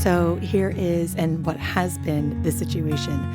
So here is and what has been the situation.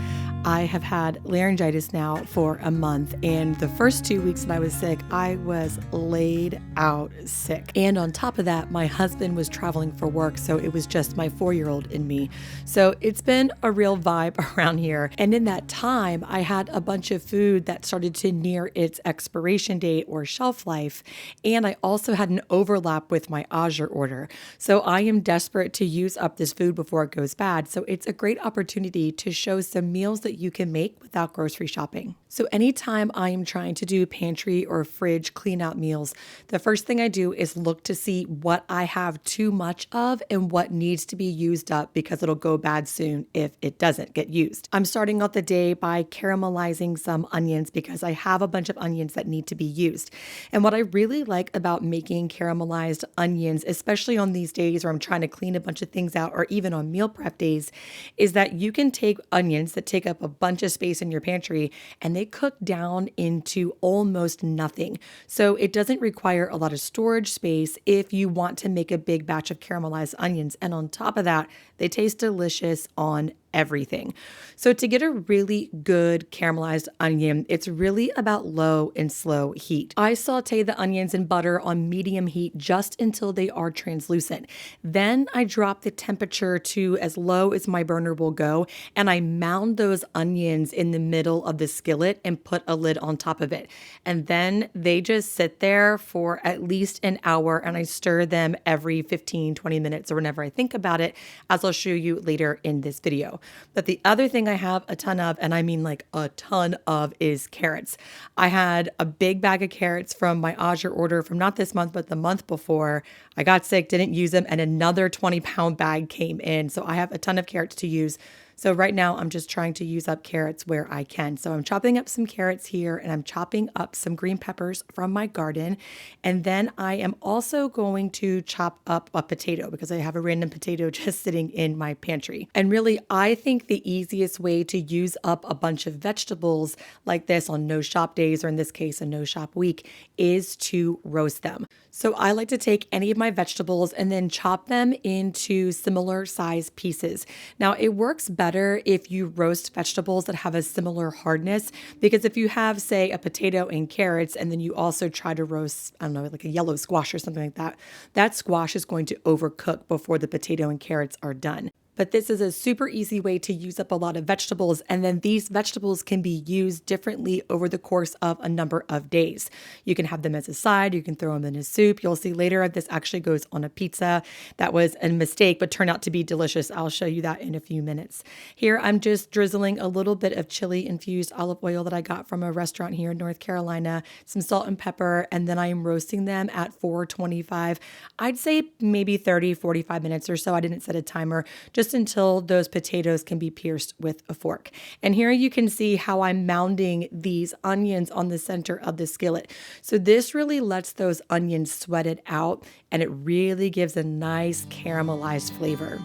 I have had laryngitis now for a month, and the first 2 weeks that I was sick, I was laid out sick. And on top of that, my husband was traveling for work, so it was just my 4-year-old and me. So it's been a real vibe around here. And in that time, I had a bunch of food that started to near its expiration date or shelf life. And I also had an overlap with my Azure order. So I am desperate to use up this food before it goes bad. So it's a great opportunity to show some meals that you can make without grocery shopping. So anytime I am trying to do pantry or fridge clean out meals, the first thing I do is look to see what I have too much of and what needs to be used up because it'll go bad soon if it doesn't get used. I'm starting out the day by caramelizing some onions because I have a bunch of onions that need to be used. And what I really like about making caramelized onions, especially on these days where I'm trying to clean a bunch of things out or even on meal prep days, is that you can take onions that take up a bunch of space in your pantry and they cook down into almost nothing. So it doesn't require a lot of storage space if you want to make a big batch of caramelized onions. And on top of that, they taste delicious on everything. So to get a really good caramelized onion, it's really about low and slow heat. I saute the onions in butter on medium heat just until they are translucent. Then I drop the temperature to as low as my burner will go, and I mound those onions in the middle of the skillet and put a lid on top of it. And then they just sit there for at least an hour, and I stir them every 15, 20 minutes or whenever I think about it, as I'll show you later in this video. But the other thing I have a ton of, and I mean like a ton of, is carrots. I had a big bag of carrots from my Azure order from not this month, but the month before. I got sick, didn't use them, and another 20-pound bag came in. So I have a ton of carrots to use. So right now I'm just trying to use up carrots where I can. So I'm chopping up some carrots here and I'm chopping up some green peppers from my garden. And then I am also going to chop up a potato because I have a random potato just sitting in my pantry. And really, I think the easiest way to use up a bunch of vegetables like this on no shop days, or in this case, a no shop week, is to roast them. So I like to take any of my vegetables and then chop them into similar size pieces. Now it works better if you roast vegetables that have a similar hardness, because if you have, say, a potato and carrots, and then you also try to roast, I don't know, like a yellow squash or something like that, that squash is going to overcook before the potato and carrots are done. But this is a super easy way to use up a lot of vegetables, and then these vegetables can be used differently over the course of a number of days. You can have them as a side, you can throw them in a soup. You'll see later this actually goes on a pizza. That was a mistake, but turned out to be delicious. I'll show you that in a few minutes. Here, I'm just drizzling a little bit of chili-infused olive oil that I got from a restaurant here in North Carolina, some salt and pepper, and then I am roasting them at 425. I'd say maybe 30, 45 minutes or so. I didn't set a timer, just until those potatoes can be pierced with a fork. And here you can see how I'm mounding these onions on the center of the skillet. So this really lets those onions sweat it out, and it really gives a nice caramelized flavor.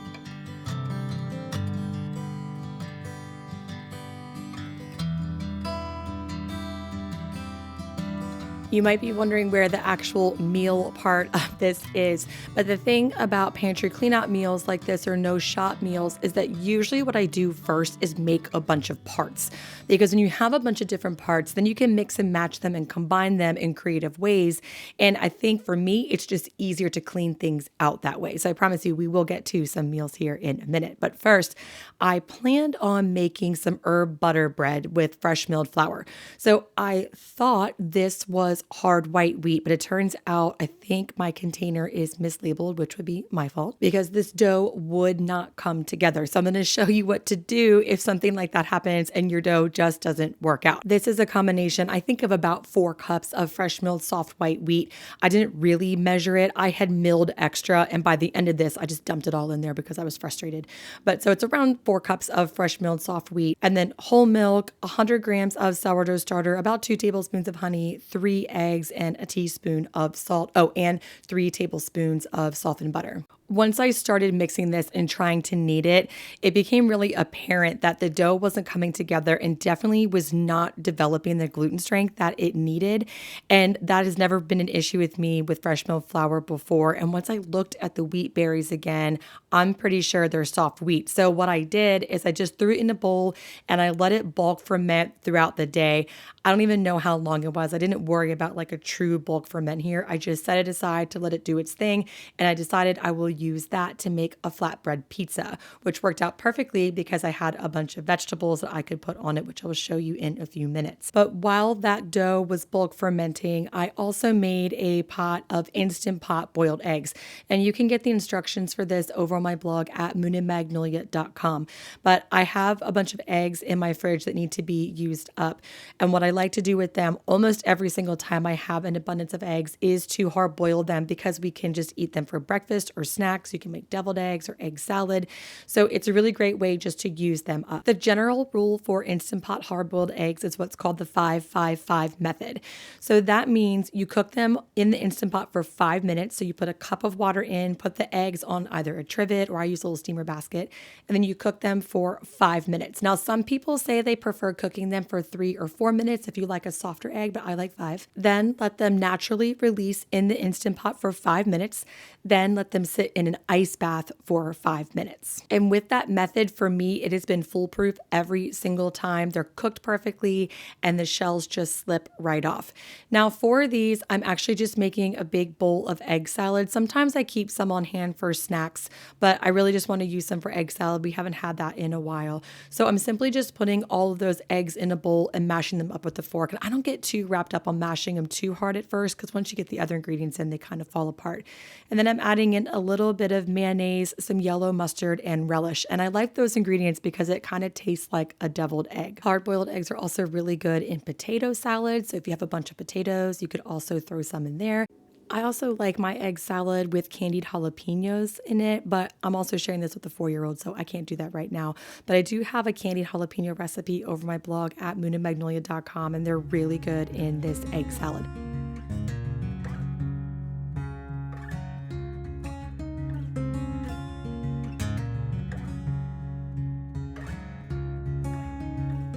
You might be wondering where the actual meal part of this is, but the thing about pantry cleanout meals like this, or no shop meals, is that usually what I do first is make a bunch of parts. Because when you have a bunch of different parts, then you can mix and match them and combine them in creative ways. And I think for me, it's just easier to clean things out that way. So I promise you, we will get to some meals here in a minute. But first, I planned on making some herb butter bread with fresh milled flour. So I thought this was hard white wheat, but it turns out I think my container is mislabeled, which would be my fault, because this dough would not come together. So I'm going to show you what to do if something like that happens and your dough just doesn't work out. This is a combination, I think, of about 4 cups of fresh milled soft white wheat. I didn't really measure it. I had milled extra, and by the end of this, I just dumped it all in there because I was frustrated. But so it's around 4 cups of fresh milled soft wheat, and then whole milk, 100 grams of sourdough starter, about 2 tablespoons of honey, 3 eggs, and a teaspoon of salt. Oh, and 3 tablespoons of softened butter. Once I started mixing this and trying to knead it, it became really apparent that the dough wasn't coming together and definitely was not developing the gluten strength that it needed. And that has never been an issue with me with fresh milled flour before. And once I looked at the wheat berries again, I'm pretty sure they're soft wheat. So what I did is I just threw it in a bowl and I let it bulk ferment throughout the day. I don't even know how long it was. I didn't worry about like a true bulk ferment here. I just set it aside to let it do its thing. And I decided I will use that to make a flatbread pizza, which worked out perfectly because I had a bunch of vegetables that I could put on it, which I will show you in a few minutes. But while that dough was bulk fermenting, I also made a pot of Instant Pot boiled eggs. And you can get the instructions for this over on my blog at moonandmagnolia.com. But I have a bunch of eggs in my fridge that need to be used up. And what I like to do with them almost every single time I have an abundance of eggs is to hard boil them because we can just eat them for breakfast or snacks. You can make deviled eggs or egg salad. So it's a really great way just to use them up. The general rule for Instant Pot hard boiled eggs is what's called the 5-5-5 method. So that means you cook them in the Instant Pot for 5 minutes. So you put a cup of water in, put the eggs on either a trivet or I use a little steamer basket, and then you cook them for 5 minutes. Now, some people say they prefer cooking them for 3 or 4 minutes if you like a softer egg, but I like 5. Then let them naturally release in the Instant Pot for 5 minutes. Then let them sit in an ice bath for 5 minutes. And with that method, for me, it has been foolproof every single time. They're cooked perfectly and the shells just slip right off. Now for these, I'm actually just making a big bowl of egg salad. Sometimes I keep some on hand for snacks, but I really just want to use some for egg salad. We haven't had that in a while. So I'm simply just putting all of those eggs in a bowl and mashing them up with a fork. And I don't get too wrapped up on mashing them too hard at first because once you get the other ingredients in, they kind of fall apart. And then I'm adding in a little bit of mayonnaise, some yellow mustard, and relish. And I like those ingredients because it kind of tastes like a deviled egg. Hard-boiled eggs are also really good in potato salad. So if you have a bunch of potatoes, you could also throw some in there. I also like my egg salad with candied jalapenos in it, but I'm also sharing this with a 4-year-old, so I can't do that right now. But I do have a candied jalapeno recipe over my blog at moonandmagnolia.com, and they're really good in this egg salad.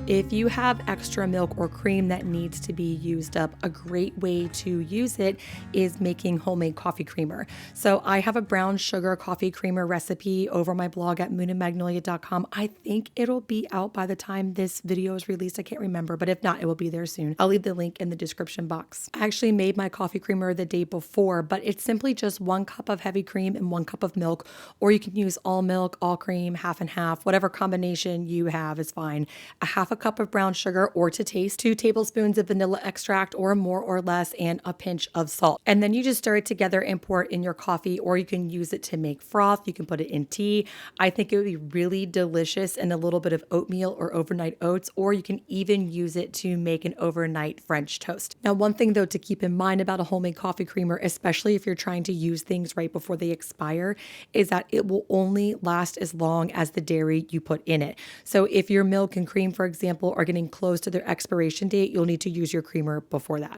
If you have extra milk or cream that needs to be used up, a great way to use it is making homemade coffee creamer. So I have a brown sugar coffee creamer recipe over my blog at moonandmagnolia.com. I think it'll be out by the time this video is released. I can't remember, but if not, it will be there soon. I'll leave the link in the description box. I actually made my coffee creamer the day before, but it's simply just 1 cup of heavy cream and 1 cup of milk, or you can use all milk, all cream, half and half, whatever combination you have is fine. A half a cup of brown sugar or to taste, 2 tablespoons of vanilla extract or more or less, and a pinch of salt. And then you just stir it together and pour it in your coffee, or you can use it to make froth. You can put it in tea. I think it would be really delicious in a little bit of oatmeal or overnight oats, or you can even use it to make an overnight French toast. Now, one thing though to keep in mind about a homemade coffee creamer, especially if you're trying to use things right before they expire, is that it will only last as long as the dairy you put in it. So if your milk and cream, for example, are getting close to their expiration date, you'll need to use your creamer before that.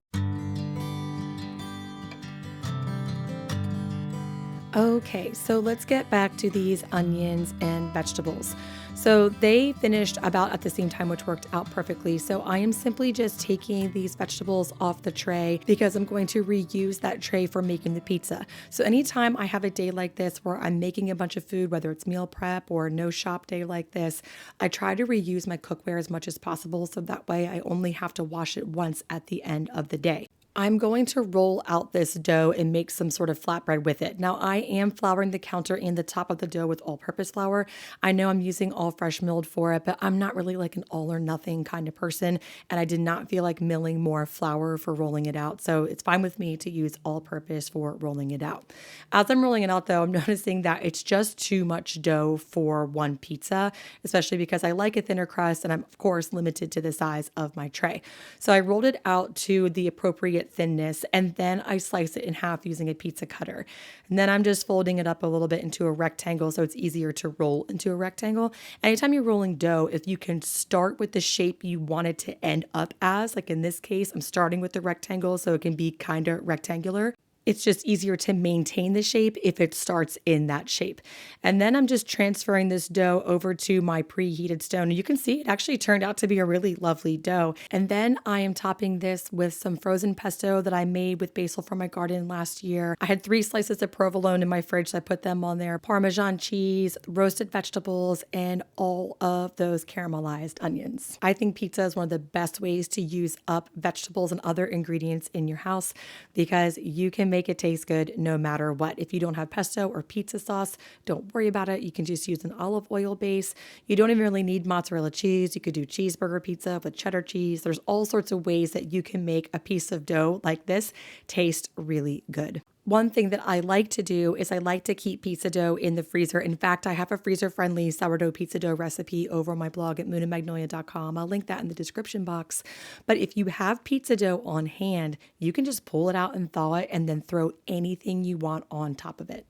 Okay, so let's get back to these onions and vegetables. So they finished about at the same time, which worked out perfectly. So I am simply just taking these vegetables off the tray because I'm going to reuse that tray for making the pizza. So anytime I have a day like this where I'm making a bunch of food, whether it's meal prep or no shop day like this, I try to reuse my cookware as much as possible. So that way I only have to wash it once at the end of the day. I'm going to roll out this dough and make some sort of flatbread with it. Now, I am flouring the counter and the top of the dough with all-purpose flour. I know I'm using all fresh milled for it, but I'm not really like an all or nothing kind of person, and I did not feel like milling more flour for rolling it out, so it's fine with me to use all-purpose for rolling it out. As I'm rolling it out, though, I'm noticing that it's just too much dough for one pizza, especially because I like a thinner crust, and I'm, of course, limited to the size of my tray. So I rolled it out to the appropriate thinness, and then I slice it in half using a pizza cutter. And then I'm just folding it up a little bit into a rectangle so it's easier to roll into a rectangle. Anytime you're rolling dough, if you can start with the shape you want it to end up as, like in this case, I'm starting with the rectangle so it can be kind of rectangular. It's just easier to maintain the shape if it starts in that shape. And then I'm just transferring this dough over to my preheated stone. And you can see it actually turned out to be a really lovely dough. And then I am topping this with some frozen pesto that I made with basil from my garden last year. I had 3 slices of provolone in my fridge, so I put them on there. Parmesan cheese, roasted vegetables, and all of those caramelized onions. I think pizza is one of the best ways to use up vegetables and other ingredients in your house because you can make it taste good no matter what. If you don't have pesto or pizza sauce, don't worry about it. You can just use an olive oil base. You don't even really need mozzarella cheese. You could do cheeseburger pizza with cheddar cheese. There's all sorts of ways that you can make a piece of dough like this taste really good. One thing that I like to do is I like to keep pizza dough in the freezer. In fact, I have a freezer-friendly sourdough pizza dough recipe over on my blog at moonandmagnolia.com. I'll link that in the description box. But if you have pizza dough on hand, you can just pull it out and thaw it and then throw anything you want on top of it.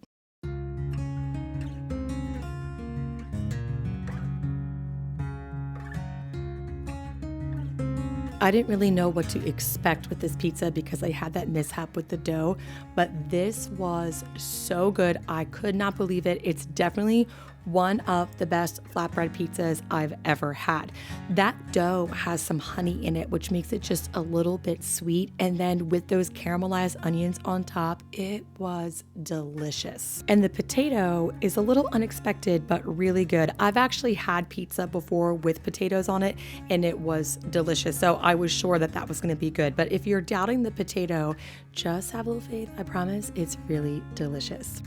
I didn't really know what to expect with this pizza because I had that mishap with the dough, but this was so good. I could not believe it. It's definitely one of the best flatbread pizzas I've ever had. That dough has some honey in it, which makes it just a little bit sweet. And then with those caramelized onions on top, it was delicious. And the potato is a little unexpected, but really good. I've actually had pizza before with potatoes on it, and it was delicious. So I was sure that that was going to be good. But if you're doubting the potato, just have a little faith. I promise it's really delicious.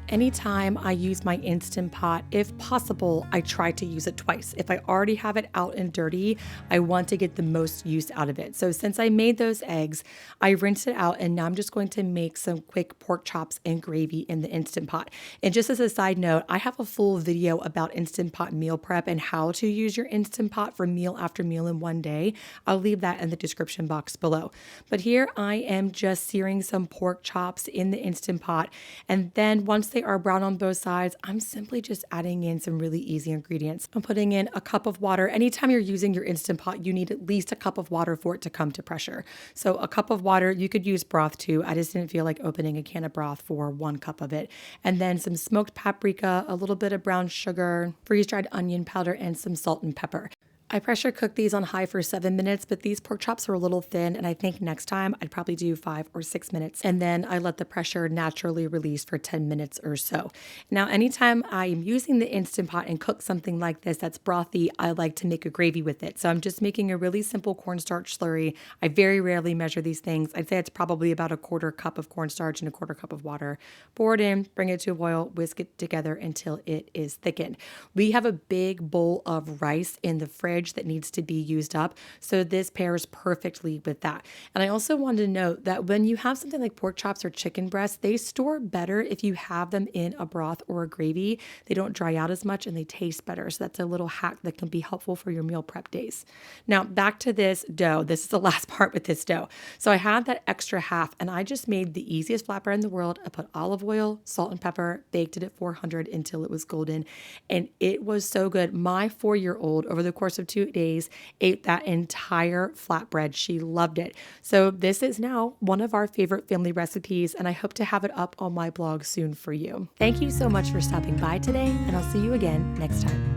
Anytime I use my Instant Pot, if possible, I try to use it twice. If I already have it out and dirty, I want to get the most use out of it. So since I made those eggs, I rinsed it out and now I'm just going to make some quick pork chops and gravy in the Instant Pot. And just as a side note, I have a full video about Instant Pot meal prep and how to use your Instant Pot for meal after meal in one day. I'll leave that in the description box below. But here I am just searing some pork chops in the Instant Pot. And then once they are brown on both sides, I'm simply just adding in some really easy ingredients. I'm putting in a cup of water. Anytime you're using your Instant Pot, you need at least a cup of water for it to come to pressure. So a cup of water, you could use broth too. I just didn't feel like opening a can of broth for 1 cup of it. And then some smoked paprika, a little bit of brown sugar, freeze-dried onion powder, and some salt and pepper. I pressure cooked these on high for 7 minutes, but these pork chops are a little thin, and I think next time I'd probably do 5 or 6 minutes. And then I let the pressure naturally release for 10 minutes or so. Now, anytime I'm using the Instant Pot and cook something like this that's brothy, I like to make a gravy with it. So I'm just making a really simple cornstarch slurry. I very rarely measure these things. I'd say it's probably about a 1/4 cup of cornstarch and a 1/4 cup of water. Pour it in, bring it to a boil, whisk it together until it is thickened. We have a big bowl of rice in the fridge that needs to be used up. So this pairs perfectly with that. And I also wanted to note that when you have something like pork chops or chicken breasts, they store better if you have them in a broth or a gravy. They don't dry out as much and they taste better. So that's a little hack that can be helpful for your meal prep days. Now back to this dough. This is the last part with this dough. So I had that extra half and I just made the easiest flatbread in the world. I put olive oil, salt and pepper, baked it at 400 until it was golden. And it was so good. My 4-year-old over the course of 2 days ate that entire flatbread. She loved it. So this is now one of our favorite family recipes, and I hope to have it up on my blog soon for you. Thank you so much for stopping by today, and I'll see you again next time.